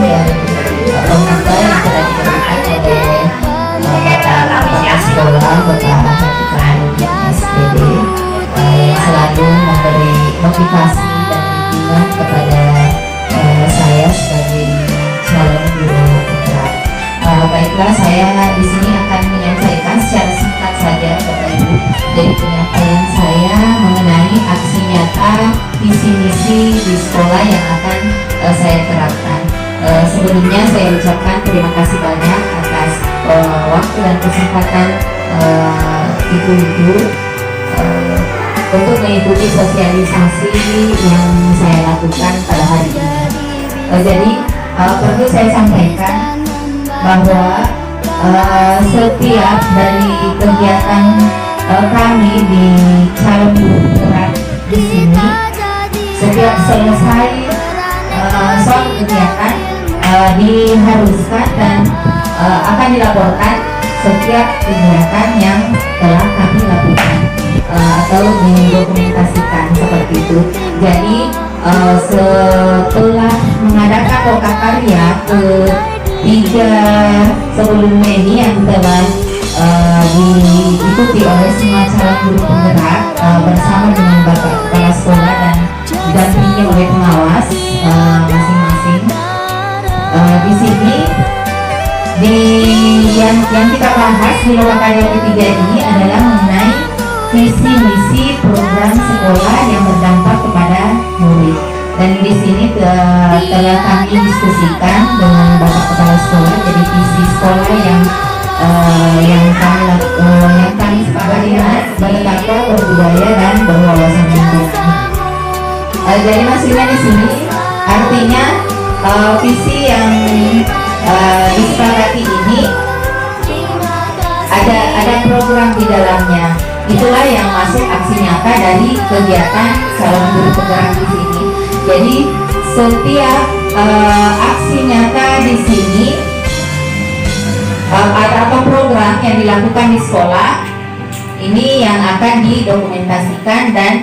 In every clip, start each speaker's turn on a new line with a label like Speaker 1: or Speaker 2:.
Speaker 1: dan pengajar yang telah diberikan oleh Bapak Sekolah Bapak Hatikan SPD yang selalu memberi motivasi dan dukungan kepada saya sebagai calon guru penggerak. Baiklah, saya di sini akan menyampaikan secara singkat saja Bapak Ibu dari penyampaian saya mengenai aksi nyata visi misi di sekolah yang akan saya terapkan. Sebelumnya saya ucapkan terima kasih banyak atas waktu dan kesempatan ibu-ibu untuk mengikuti sosialisasi yang saya lakukan pada hari ini. Jadi perlu saya sampaikan bahwa setiap dari kegiatan kami di calon guru penggerak di sini, setiap selesai suatu kegiatan diharuskan dan akan dilaporkan setiap kegiatan yang telah kami lakukan atau didokumentasikan seperti itu. Jadi setelah mengadakan lokakarya ketiga sebelumnya ini yang telah diikuti oleh semua calon guru penggerak bersama dengan Bapak Kepala Sekolah dan didampingi oleh pengawas masing-masing. Di sini yang kita bahas di lokakarya ketiga ini adalah mengenai visi misi program sekolah yang berdampak kepada murid. Dan di sini telah kami diskusikan dengan Bapak Kepala Sekolah, jadi visi sekolah yang kami sepakati bertakwa, berbudaya dan berwawasan lingkungan. Jadi maksudnya di sini artinya visi yang disepakati ini ada program di dalamnya. Itulah yang masuk aksi nyata dari kegiatan calon guru penggerak di sini. Jadi setiap aksi nyata di sini atau program yang dilakukan di sekolah ini yang akan didokumentasikan dan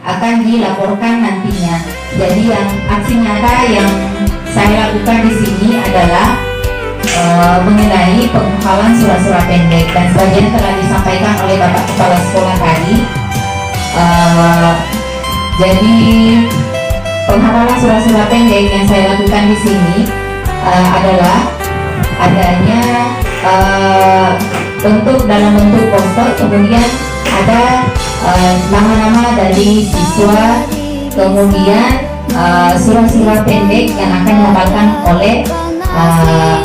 Speaker 1: akan dilaporkan nantinya. Jadi yang aksi nyata yang saya lakukan di sini adalah mengenai penghafalan surat-surat pendek, dan sebagian telah disampaikan oleh Bapak Kepala Sekolah tadi. Jadi penghafalan surat-surat pendek yang saya lakukan di sini adalah adanya dalam bentuk poster, kemudian ada nama-nama dari siswa, kemudian surat-surat pendek yang akan dihafalkan oleh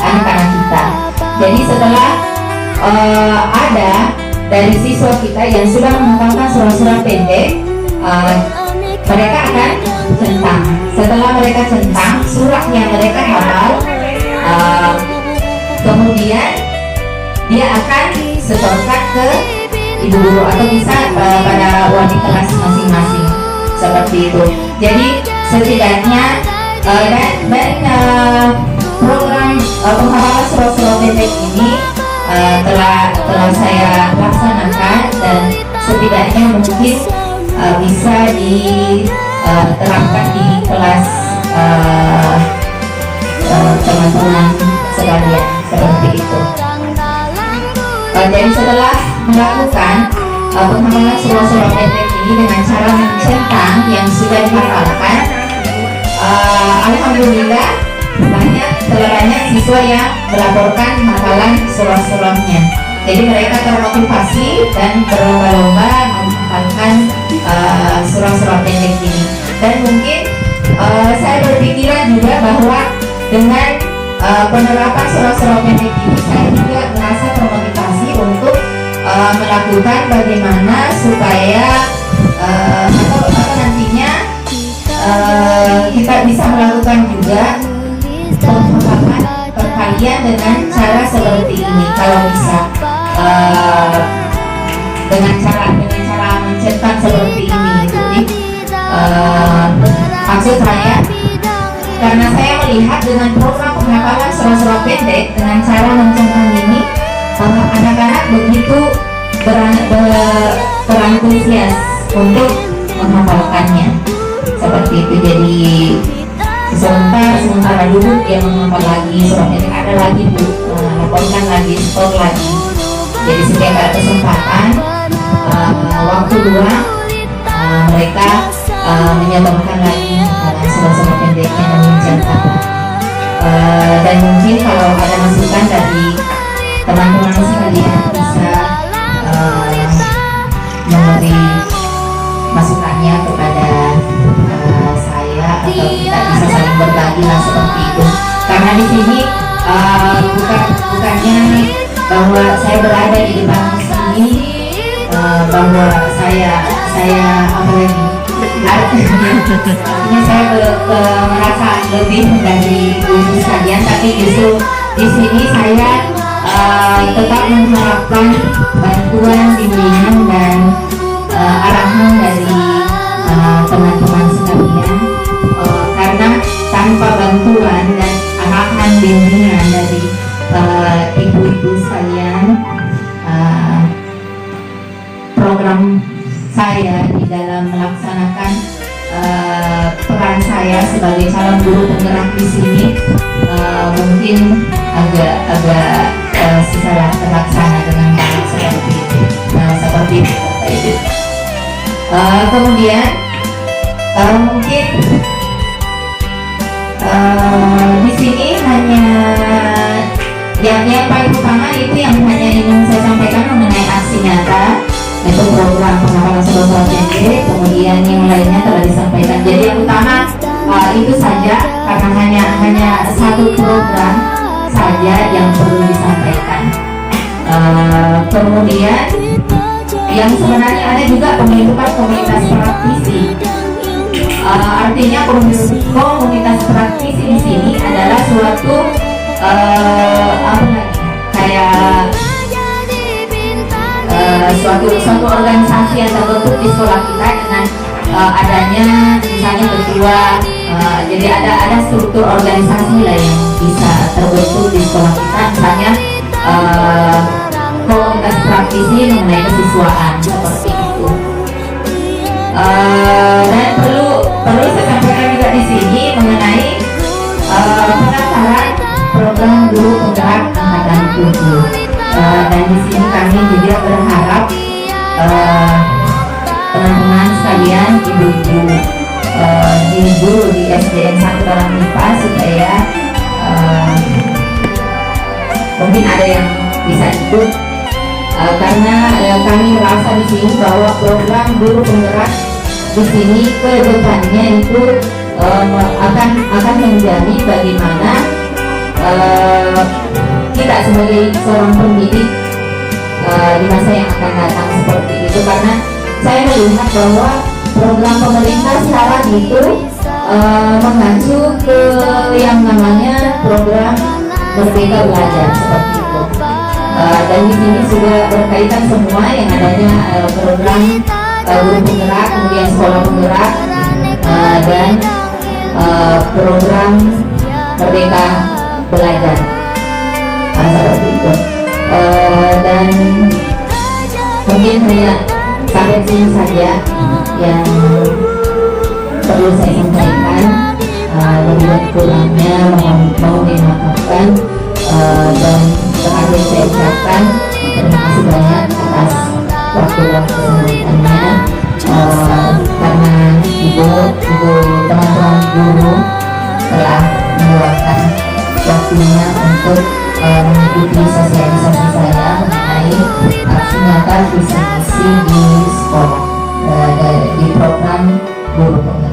Speaker 1: anak-anak kita. Jadi setelah ada dari siswa kita yang sudah menghafalkan surat-surat pendek, mereka akan centang. Setelah mereka centang surat yang mereka hafal, kemudian dia akan setorkan ke ibu guru atau bisa pada wali kelas masing-masing seperti itu. Jadi setidaknya program penghafalan surat-surat pendek ini telah saya laksanakan, dan setidaknya mungkin bisa diterapkan di kelas teman-teman sekalian seperti itu. Jadi setelah melakukan penghafalan surat-surat pendek ini dengan cara mencentang yang sudah dihafalkan, alhamdulillah banyak siswa yang melaporkan hafalan surat-suratnya. Jadi mereka termotivasi dan berlomba-lomba menghafalkan surat-surat pendek ini. Dan mungkin saya berpikiran juga bahwa dengan penerapan surat-surat pendek ini, saya juga merasa termotivasi untuk melakukan bagaimana supaya atau nantinya kita bisa melakukan juga penghafalan perkalian dengan cara seperti ini. Kalau bisa dengan cara mencetak seperti ini. Jadi maksud saya, karena saya melihat dengan program penghafalan surat-surat pendek dengan cara mencentang ini, anak-anak begitu berantusias untuk menghafalkannya seperti itu. Jadi sebentar sementara dulu dia menonton lagi surat pendek, ada lagi Bu, laporkan lagi, stok lagi. Jadi setiap ada kesempatan waktu luang mereka menyetorkan lagi surat-surat pendeknya dan mencetak. Dan mungkin kalau ada masukan dari teman-teman sekalian bisa memberi masukannya kepada saya, atau kita bisa saling berbagi lah seperti itu. Karena di sini bukannya bahwa saya berada di depan sini bahwa saya artinya saya merasa lebih dari ibu sekalian, tapi justru di sini saya tetap mengharapkan bantuan, bimbingan dan arahan dari teman-teman sekalian, karena tanpa bantuan dan arahan bimbingan dari ibu-ibu sekalian, program saya di dalam melaksanakan peran saya sebagai calon guru penggerak di sini mungkin agak susah terlaksana dengan baik seperti itu. Seperti itu Bapak Ibu. Kemudian mungkin di sini hanya yang paling utama itu yang hanya ingin saya sampaikan mengenai aksi nyata, itu program pengawalan sosial pendek. Kemudian yang lainnya telah disampaikan. Jadi yang utama itu saja, karena hanya satu program saja yang perlu disampaikan. Kemudian yang sebenarnya ada juga pembentukan komunitas praktisi. Artinya komunitas praktisi di sini adalah suatu kayak suatu organisasi yang terbentuk di sekolah kita dengan adanya misalnya ketua, jadi ada struktur organisasi lah yang bisa terbentuk di sekolah kita, misalnya komunitas praktisi mengenai kesiswaan seperti itu. Dan perlu saya sampaikan juga di sini mengenai pendaftaran program guru penggerak angkatan 7. Dan di sini kami juga berharap teman-teman sekalian, ibu-ibu guru di SDN 1 dalam MIPA supaya mungkin ada yang bisa ikut, karena kami merasa di sini bahwa program guru penggerak di sini ke depannya itu akan menjadi bagaimana kita sebagai seorang pendidik di masa yang akan datang seperti itu. Karena saya melihat bahwa program pemerintah sekarang itu mengacu ke yang namanya program Merdeka Belajar seperti itu. Dan di sini sudah berkaitan semua yang adanya program guru penggerak, kemudian sekolah penggerak, dan program Merdeka Belajar. Seperti itu. Dan mungkin hanya sampai sini saja yang perlu saya sampaikan. Lebih dan kurangnya mohon dimaafkan, dan terakhir saya ucapkan terima kasih banyak atas waktu dan kesempatannya, karena ibu teman-teman guru telah meluangkan waktunya untuk mengikuti sosialisasi saya mengenai aksi nyata visi misi di sekolah di program guru penggerak.